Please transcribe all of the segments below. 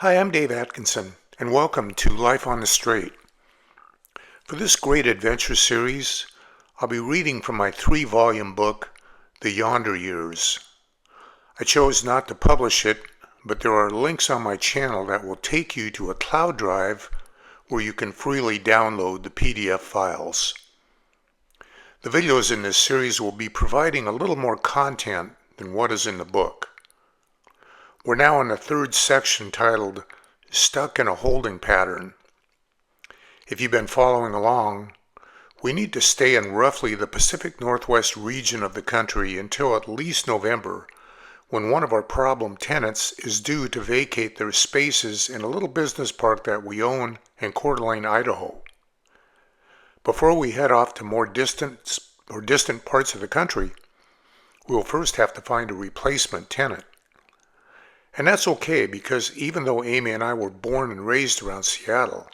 Hi, I'm Dave Atkinson, and welcome to Life on the Straight. For this great adventure series, I'll be reading from my 3-volume book, The Yonder Years. I chose not to publish it, but there are links on my channel that will take you to a cloud drive where you can freely download the PDF files. The videos in this series will be providing a little more content than what is in the book. We're now in the third section titled Stuck in a Holding Pattern. If you've been following along, we need to stay in roughly the Pacific Northwest region of the country until at least November, when one of our problem tenants is due to vacate their spaces in a little business park that we own in Coeur d'Alene, Idaho. Before we head off to more distant parts of the country, we'll first have to find a replacement tenant. And that's okay, because even though Amy and I were born and raised around Seattle,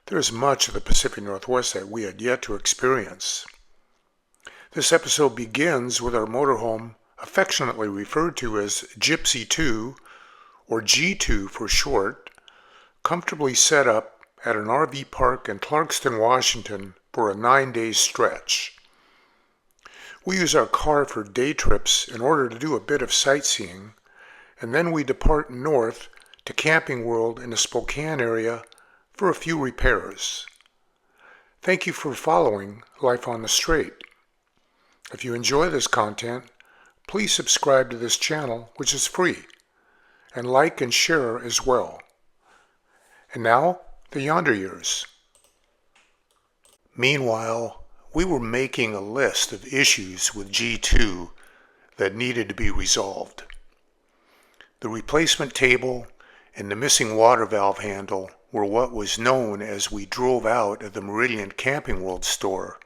there's much of the Pacific Northwest that we had yet to experience. This episode begins with our motorhome, affectionately referred to as Gypsy 2, or G2 for short, comfortably set up at an RV park in Clarkston, Washington for a 9-day stretch. We use our car for day trips in order to do a bit of sightseeing, and then we depart north to Camping World in the Spokane area for a few repairs. Thank you for following Life on the Straight. If you enjoy this content, please subscribe to this channel, which is free, and like and share as well. And now, the Yonder Years. Meanwhile, we were making a list of issues with G2 that needed to be resolved. The replacement table and the missing water valve handle were what was known as we drove out of the Meridian Camping World store.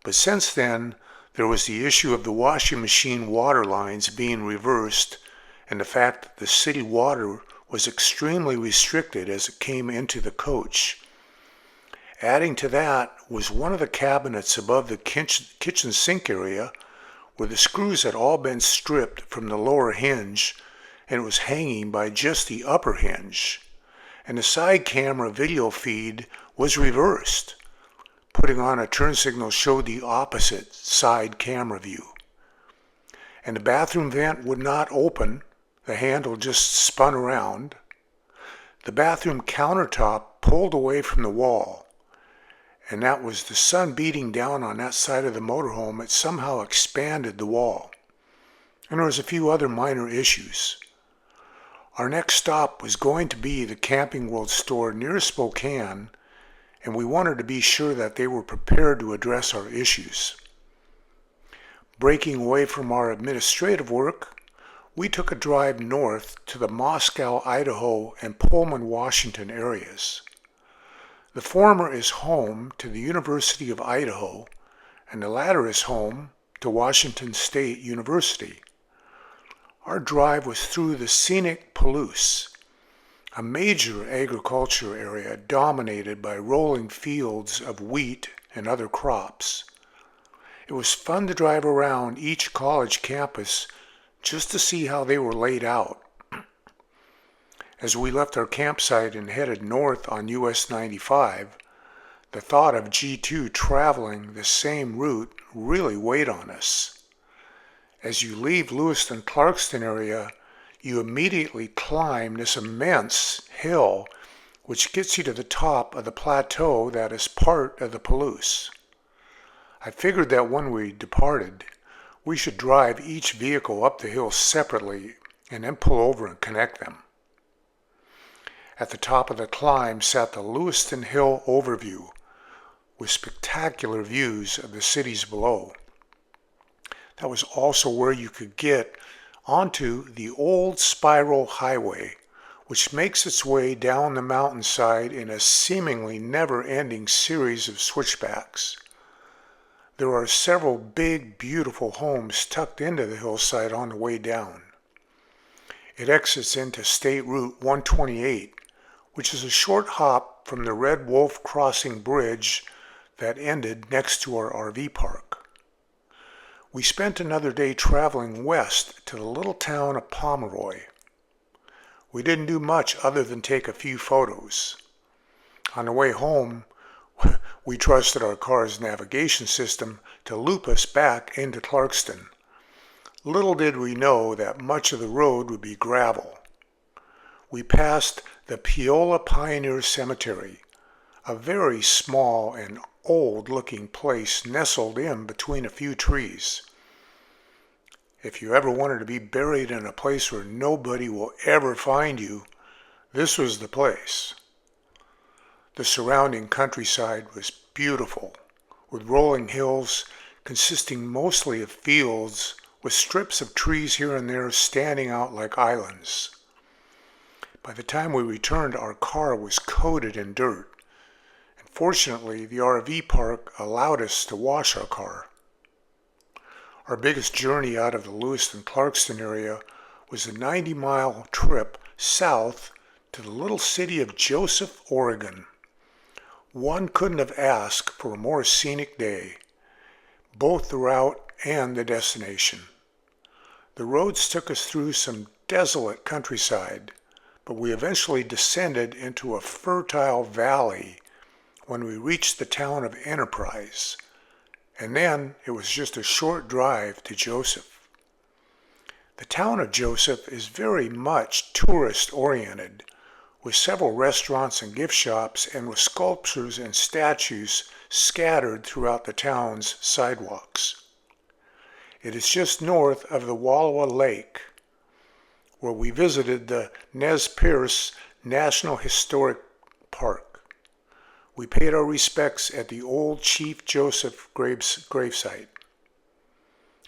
But since then, there was the issue of the washing machine water lines being reversed and the fact that the city water was extremely restricted as it came into the coach. Adding to that was one of the cabinets above the kitchen sink area where the screws had all been stripped from the lower hinge and it was hanging by just the upper hinge, and the side camera video feed was reversed. Putting on a turn signal showed the opposite side camera view. And the bathroom vent would not open, the handle just spun around. The bathroom countertop pulled away from the wall, and that was the sun beating down on that side of the motorhome. It somehow expanded the wall. And there was a few other minor issues. Our next stop was going to be the Camping World store near Spokane, and we wanted to be sure that they were prepared to address our issues. Breaking away from our administrative work, we took a drive north to the Moscow, Idaho, and Pullman, Washington areas. The former is home to the University of Idaho, and the latter is home to Washington State University. Our drive was through the scenic Palouse, a major agriculture area dominated by rolling fields of wheat and other crops. It was fun to drive around each college campus just to see how they were laid out. As we left our campsite and headed north on US 95, the thought of G2 traveling the same route really weighed on us. As you leave Lewiston Clarkston area, you immediately climb this immense hill which gets you to the top of the plateau that is part of the Palouse. I figured that when we departed, we should drive each vehicle up the hill separately and then pull over and connect them. At the top of the climb sat the Lewiston Hill Overlook, with spectacular views of the cities below. That was also where you could get onto the old spiral highway, which makes its way down the mountainside in a seemingly never-ending series of switchbacks. There are several big, beautiful homes tucked into the hillside on the way down. It exits into State Route 128, which is a short hop from the Red Wolf Crossing Bridge that ended next to our RV park. We spent another day traveling west to the little town of Pomeroy. We didn't do much other than take a few photos. On the way home, we trusted our car's navigation system to loop us back into Clarkston. Little did we know that much of the road would be gravel. We passed the Peola Pioneer Cemetery, a very small and old-looking place nestled in between a few trees. If you ever wanted to be buried in a place where nobody will ever find you, this was the place. The surrounding countryside was beautiful, with rolling hills consisting mostly of fields with strips of trees here and there standing out like islands. By the time we returned, our car was coated in dirt. And fortunately, the RV park allowed us to wash our car. Our biggest journey out of the Lewiston-Clarkston area was a 90-mile trip south to the little city of Joseph, Oregon. One couldn't have asked for a more scenic day, both the route and the destination. The roads took us through some desolate countryside, but we eventually descended into a fertile valley when we reached the town of Enterprise, and then it was just a short drive to Joseph. The town of Joseph is very much tourist-oriented, with several restaurants and gift shops and with sculptures and statues scattered throughout the town's sidewalks. It is just north of the Wallowa Lake, where we visited the Nez Perce National Historic Park. We paid our respects at the old Chief Joseph gravesite.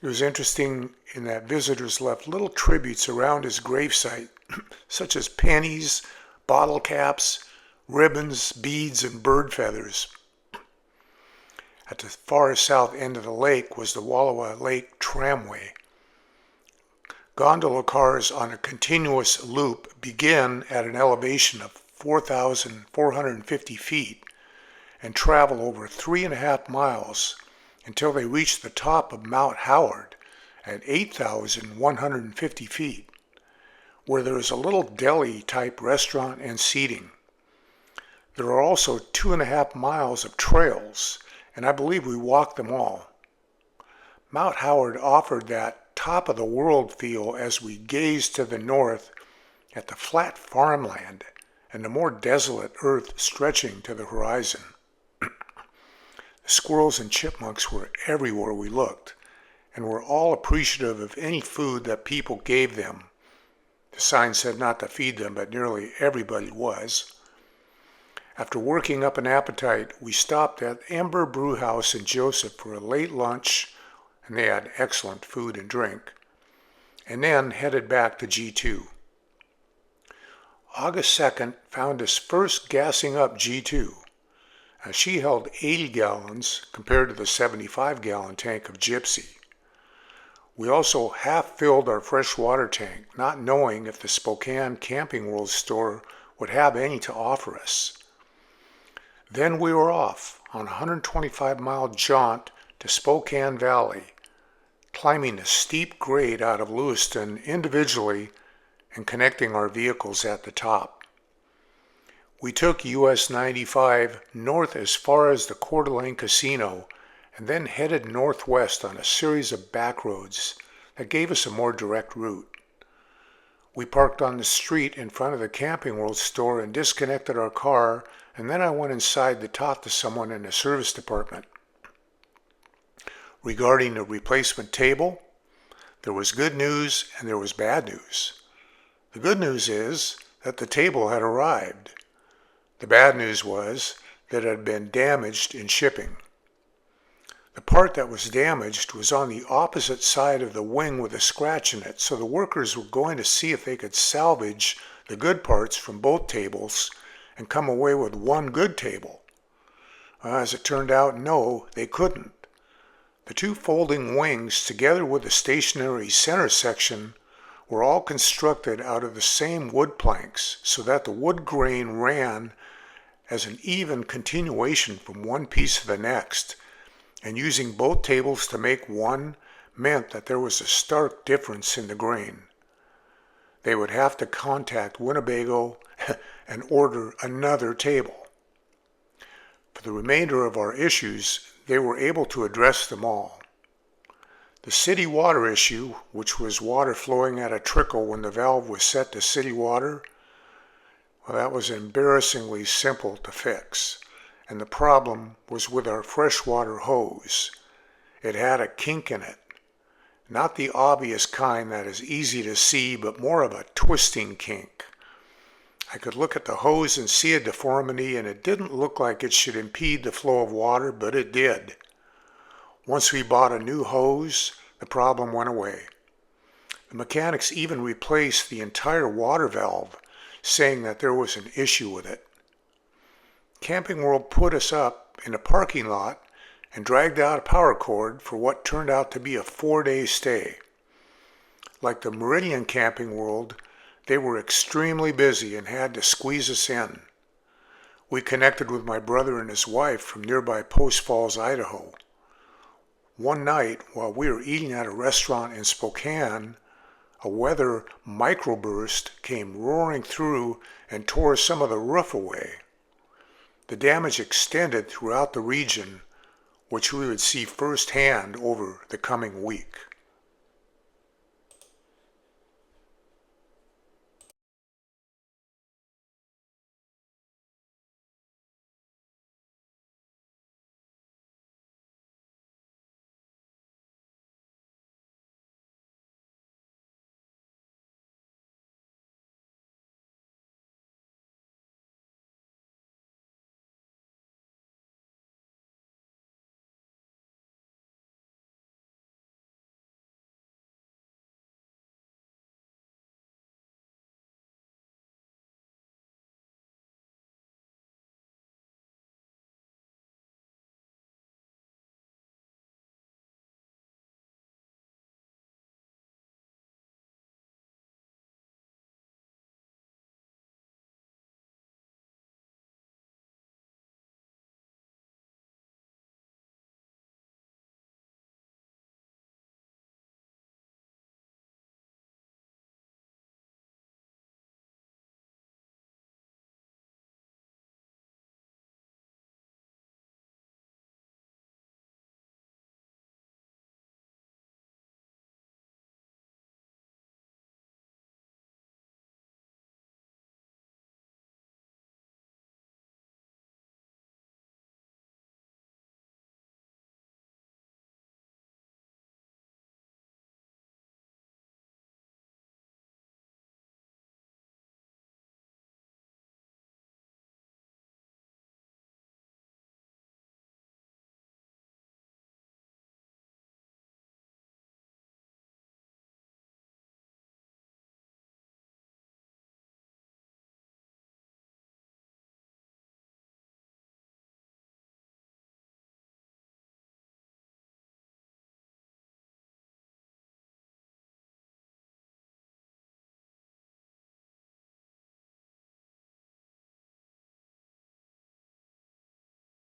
It was interesting in that visitors left little tributes around his gravesite, such as pennies, bottle caps, ribbons, beads, and bird feathers. At the far south end of the lake was the Wallowa Lake Tramway. Gondola cars on a continuous loop begin at an elevation of 4,450 feet and travel over 3.5 miles until they reach the top of Mount Howard at 8,150 feet, where there is a little deli-type restaurant and seating. There are also 2.5 miles of trails, and I believe we walked them all. Mount Howard offered that top-of-the-world feel as we gazed to the north at the flat farmland and the more desolate earth stretching to the horizon. The squirrels and chipmunks were everywhere we looked, and were all appreciative of any food that people gave them. The sign said not to feed them, but nearly everybody was. After working up an appetite, we stopped at Ember Brewhouse in Joseph for a late lunch, and they had excellent food and drink, and then headed back to G2. August 2nd found us first gassing up G2. She held 80 gallons compared to the 75-gallon tank of Gypsy. We also half-filled our fresh water tank, not knowing if the Spokane Camping World store would have any to offer us. Then we were off on a 125-mile jaunt to Spokane Valley, climbing a steep grade out of Lewiston individually and connecting our vehicles at the top. We took US 95 north as far as the Coeur d'Alene Casino and then headed northwest on a series of back roads that gave us a more direct route. We parked on the street in front of the Camping World store and disconnected our car, and then I went inside to talk to someone in the service department. Regarding the replacement table, there was good news and there was bad news. The good news is that the table had arrived. The bad news was that it had been damaged in shipping. The part that was damaged was on the opposite side of the wing with a scratch in it, so the workers were going to see if they could salvage the good parts from both tables and come away with one good table. As it turned out, no, they couldn't. The two folding wings, together with the stationary center section, were all constructed out of the same wood planks so that the wood grain ran as an even continuation from one piece to the next, and using both tables to make one meant that there was a stark difference in the grain. they would have to contact Winnebago and order another table. For the remainder of our issues, they were able to address them all. The city water issue, which was water flowing at a trickle when the valve was set to city water, well, that was embarrassingly simple to fix. And the problem was with our freshwater hose. It had a kink in it. Not the obvious kind that is easy to see, but more of a twisting kink. I could look at the hose and see a deformity, and it didn't look like it should impede the flow of water, but it did. Once we bought a new hose, the problem went away. The mechanics even replaced the entire water valve, saying that there was an issue with it. Camping World put us up in a parking lot and dragged out a power cord for what turned out to be a 4-day stay. Like the Meridian Camping World, they were extremely busy and had to squeeze us in. We connected with my brother and his wife from nearby Post Falls, Idaho. One night, while we were eating at a restaurant in Spokane, a weather microburst came roaring through and tore some of the roof away. The damage extended throughout the region, which we would see firsthand over the coming week.